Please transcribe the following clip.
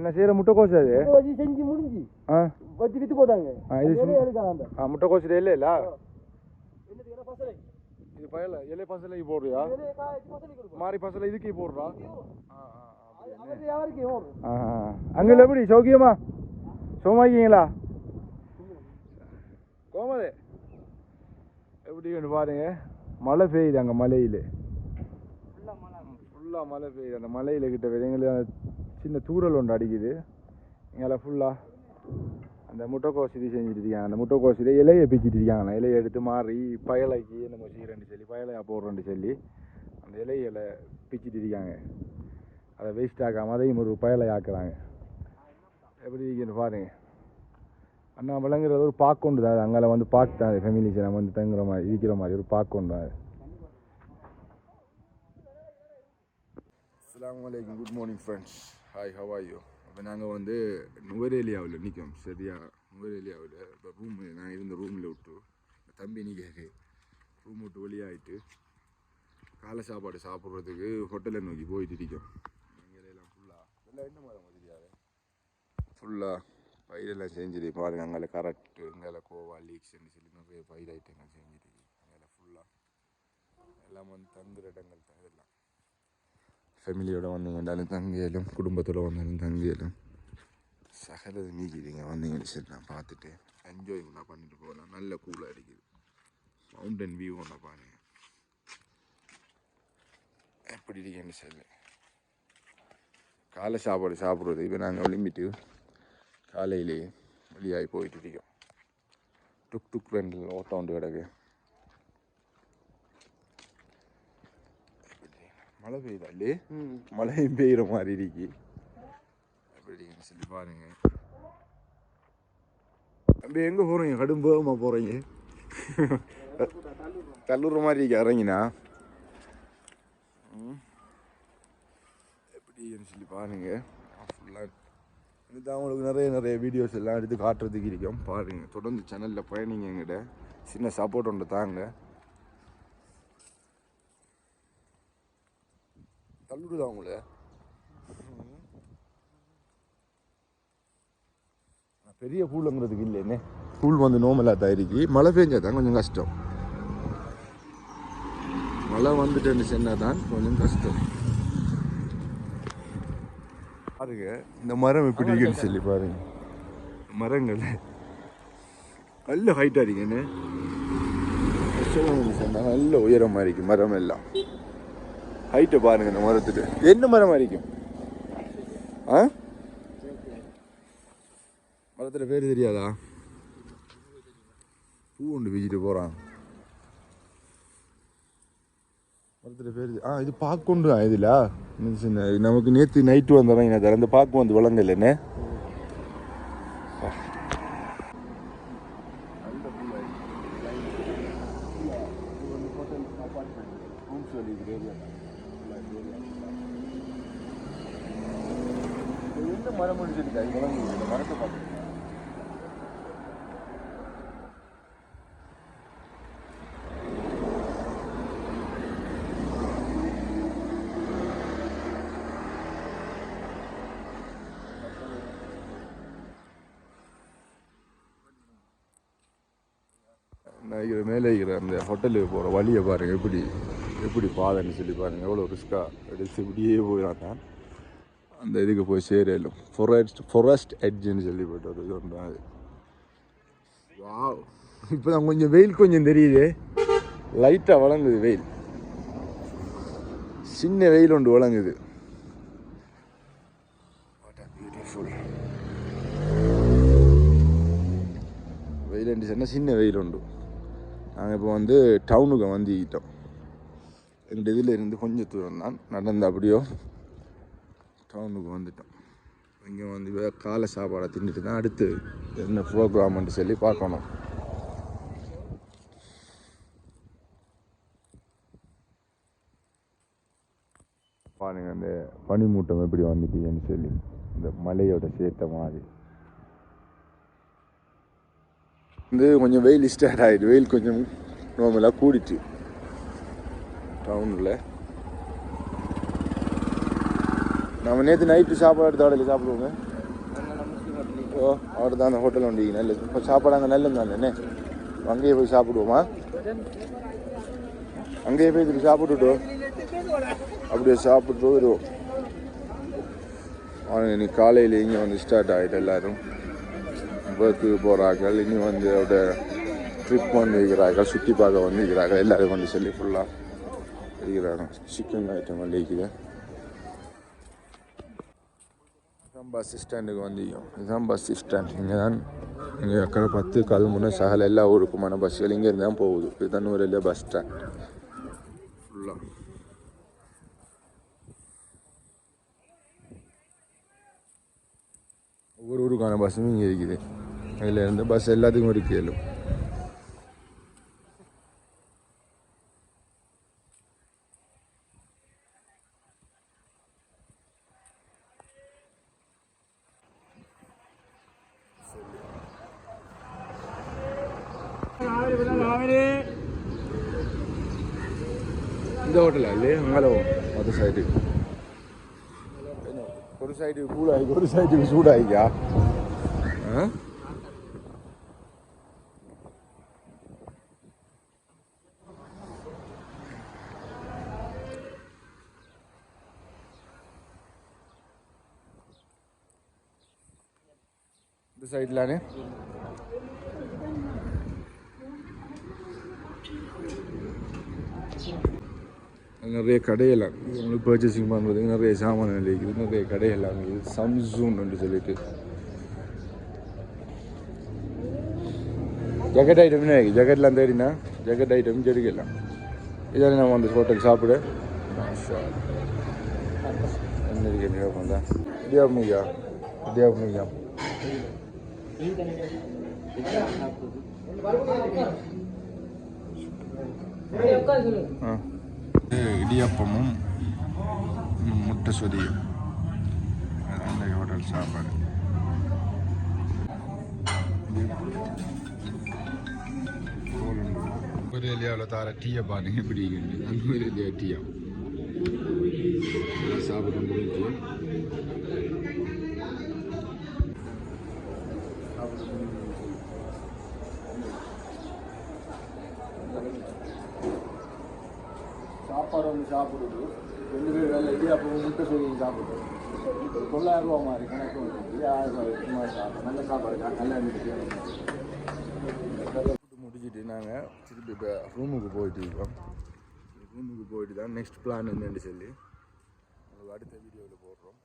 என்ன செய்யற முட்டைக்கோசு அது செஞ்சு முடிஞ்சு வச்சு வித்து போட்டாங்க. முட்டைக்கோசு இல்லை இல்ல இது பயல இலை பசலைக்கு போடுறியா மாறி பசலை இதுக்கு போடுறா அங்கே எப்படி சௌக்கியமா சோமாக்கிங்களா கோமதே எப்படி பாருங்க மழை பெய்யுது அங்கே மலையில் ஃபுல்லாக மழை பெய்யுது அந்த மலையில் கிட்ட எங்களுக்கு சின்ன தூரல் ஒன்று அடிக்குது இங்கே ஃபுல்லாக அந்த முட்டைக்கோசு இது செஞ்சுட்டு இருக்காங்க. அந்த முட்டைக்கோசில் இலையை பிச்சுட்டு இருக்காங்க. இலையை எடுத்து மாறி பயலைக்கு நம்ம செய்கிறேன்னு சொல்லி பயலையாக போடுறேன்னு சொல்லி அந்த இலைகளை பிச்சுட்டு இருக்காங்க. அதை வேஸ்ட் ஆக்காமல் அதையும் ஒரு பயலை ஆக்குறாங்க. எப்படி இருக்குன்னு பாருங்க. அண்ணா விளங்குறது ஒரு பார்க் கொண்டு தான் அங்கே வந்து பார்க் தான் ஃபேமிலிஸ் நம்ம வந்து தங்குற மாதிரி இருக்கிற மாதிரி ஒரு பார்க் கொண்டு தான். அஸ்ஸலாமு அலைக்கும். Good morning friends. Hi, how are you? இப்போ நாங்கள் வந்து நுவரேலியாவில் நிற்கும். சரியா, நுவரேலியாவில் இப்போ ரூம் நான் இருந்த ரூமில் விட்டு தம்பி நிற்காரு. ரூம் விட்டு வெளியாகிட்டு காலை சாப்பாடு சாப்பிட்றதுக்கு ஹோட்டலை நோக்கி போயிட்டு இருக்கோம். எல்லாம் ஃபுல்லாக எல்லாம் என்ன மாதிரி தெரியாது, ஃபுல்லாக பயிரெல்லாம் செஞ்சுட்டு பாருங்கள். அங்கே கரெக்டு இங்கே கோவா லீக்ஸ்ன்னு சொல்லி நிறைய பயிர் ஐட்டங்கள் செஞ்சுட்டு அங்கே ஃபுல்லாக எல்லாம் வந்து தங்குற இடங்கள் தான். இதெல்லாம் ஃபேமிலியோடு வந்தீங்கன்னாலும் தங்கியலும் குடும்பத்தோடு வந்தாலும் தங்கியலும் சகலது நீக்கிடுங்க. வந்தீங்கன்னு சரி நான் பார்த்துட்டு என்ஜாய் ஒன்றா பண்ணிட்டு போகலாம். நல்ல கூலாக அடிக்குது. மவுண்டன் வியூ ஒன்றா பாருங்க எப்படி இருக்கேன்னு சொல்லு. காலை சாப்பாடு சாப்பிட்றது இப்போ நாங்கள் விளம்பிட்டு காலையிலே வெளியாகி போயிட்டு இருக்கோம். டுக் டுக் ரெண்டு ஓட்டம் உண்டு கிடக்கு. மழை பெய்யுதா இல்லையே? மழையும் பெய்கிற மாதிரி இருக்கு. எப்படின்னு சொல்லி பாருங்க. அப்படி எங்கே போகிறீங்க? கடும் வேகமாக போகிறீங்க. தள்ளுற மாதிரி இருக்கு இறங்கினா. எப்படின்னு சொல்லி பாருங்க. ஃபுல்லாக இதுதான் அவங்களுக்கு நிறைய வீடியோஸ் எல்லாம் எடுத்து காட்டுறதுக்கு இருக்கோம். பாருங்கள், தொடர்ந்து சேனலில் பயணிங்க. எங்கிட்ட சின்ன சப்போர்ட் ஒன்று தாங்க. தள்ளுடுதா அவங்கள? பெரிய பூலுங்கிறதுக்கு இல்லைன்னே. பூல் வந்து நோமலாக தான் இருக்கு. மழை பெஞ்சா தான் கொஞ்சம் கஷ்டம். மழை வந்துட்டு சொன்னால் தான் கொஞ்சம் கஷ்டம். பாருங்க இந்த மரம் எப்படி இருக்குன்னு சொல்லி பாருங்க. மரங்கள் நல்ல ஹைட்டாக இருக்குன்னு சொன்னால் நல்ல உயரமாக இருக்கு. மரம் எல்லாம் ஹைட்டை பாருங்க. இந்த மரத்துக்கு என்ன மரமாக இருக்கும்? மரத்தில் பேர் தெரியாதா? பூ ஒன்று வீச்சிட்டு போகிறான். மரத்தில் பேர் இது பாக்கொண்டு தான். இதில் நமக்கு நேற்று நைட்டு வந்துடுறாங்க. அந்த பாக்கு வந்து வளங்க இல்லைன்னே. எந்த மரம் முடிச்சிருக்கா? இது வளர்ந்து இந்த மரத்தை பார்த்து நான் மேலே இருக்கிற அந்த ஹோட்டலுக்கு போகிற வழியை பாருங்கள். எப்படி பாதைன்னு சொல்லி பாருங்கள். எவ்வளோ ரிஸ்க்காக எடுத்து இப்படியே போயிடாதான் அந்த இதுக்கு போய் சேரலும். ஃபாரஸ்ட் எட்ஜுன்னு சொல்லி போய்ட்டு ஒரு இது ஒன்று அது. வா, இப்போ தான் கொஞ்சம் வெயில் கொஞ்சம் தெரியுது. லைட்டாக வழங்குது வெயில். சின்ன வெயில் ஒன்று வழங்குது. What are beautiful. வெயில் என்று சொன்னால் சின்ன வெயில் உண்டு. நாங்கள் இப்போ வந்து டவுனுக்கு வந்துக்கிட்டோம். எங்கள் இதில் இருந்து கொஞ்சம் தூரம் தான் நடந்து அப்படியோ டவுனுக்கு வந்துட்டோம். இங்கே வந்து காலை சாப்பாடை தின்னுட்டு தான் அடுத்து என்ன ப்ரோக்ராம்னு சொல்லி பார்க்கணும். பாருங்கள் அந்த பனிமூட்டம் எப்படி வந்துட்டீங்கன்னு சொல்லி இந்த மலையோட சேர்த்த மாதிரி வந்து கொஞ்சம் வெயில் ஸ்டார்ட் ஆகிடுது. வெயில் கொஞ்சம் நார்மலாக கூடிட்டு டவுனில். நம்ம நேற்று நைட்டு சாப்பாடு எடுத்த கடையில் சாப்பிடுவோங்க. ஓ அவர் தான் அந்த ஹோட்டல் வண்டி நல்லது இப்போ சாப்பாடு அங்கே நல்லது தானே என்ன அங்கேயே போய் சாப்பிடுவோமா அங்கேயே போய் இதுக்கு சாப்பிட்டுட்டோம் அப்படியே சாப்பிட்டு வருவோம் இன்னைக்கு காலையில் இங்கே வந்து ஸ்டார்ட் ஆகிட்டு எல்லோரும் ஒர்க்கு போகிறார்கள் இனி வந்து அவட ட்ரிப் வந்து இருக்கிறார்கள் சுற்றி பார்க்க வந்து இருக்கிறார்கள் எல்லோரும் வந்து சொல்லி ஃபுல்லாக இருக்கிறாங்க சிக்கன் ஐட்டம் வந்து இருக்குது இதுதான் பஸ் ஸ்டாண்டுக்கு வந்திருக்கோம் இதுதான் பஸ் ஸ்டாண்ட் இங்கே தான் இங்கே அக்கறை 10 கால் முன்னே சகல எல்லா ஊருக்குமான பஸ்ஸுகள் இங்கேருந்து தான் போகுது இதுதான் நூறு பஸ் ஸ்டாண்ட் ஃபுல்லாக ஒவ்வொரு ஊருக்கான பஸ்ஸும் இங்கே இருக்குது அதில் இருந்து பஸ் எல்லாத்துக்கும் ஒரு கேளும் இந்த ஹோட்டலா இல்லையே அங்கே மற்ற சைடு ஒரு சைடு கூலாகி ஒரு சைடுக்கு சூடாகிக்கா இந்த சைட்லானே நிறைய கடையெல்லாம் உங்களுக்கு பர்ச்சேசிங் பண்ணுறதுக்கு நிறைய சாமான் இருக்குது நிறைய கடையெல்லாம் இருக்குது சம்சூன்னு சொல்லிட்டு ஜக்கெட் ஐட்டம் என்ன இருக்குது ஜக்கெட்லாம் தேடினா ஜக்கெட் ஐட்டம் எடுக்கலாம் இதானே நம்ம அந்த ஹோட்டல் சாப்பிட என்ன இருக்கு பண்ணா இடியாப்பமிக்கா இடியாப்பமிக்கா இடியாப்பமும் முட்டை சொதியும் அந்த ஹோட்டல் சாப்பாடு ஒரு ஏரியாவில் தார டீயை பாருங்க எப்படி அந்த ஏரியா டீயா சாப்பிட முடிஞ்சு சாப்பாடு வந்து சாப்பிடுது 2 பேர் வேலை இடியாப்பம் முட்டை சொதியும் சாப்பிடுறோம் 9,000 ரூபா மாதிரி கணக்கு வந்து 1000 சும்மா சாப்பிடும் நல்ல சாப்பாடு நல்லா இருந்துச்சு முடிச்சுட்டு நாங்கள் திருப்பி இப்போ ரூமுக்கு போயிட்டு இருக்கோம் ரூமுக்கு போயிட்டு தான் நெக்ஸ்ட் பிளான் என்னன்னு சொல்லி அடுத்த வீடியோவில் போடுறோம்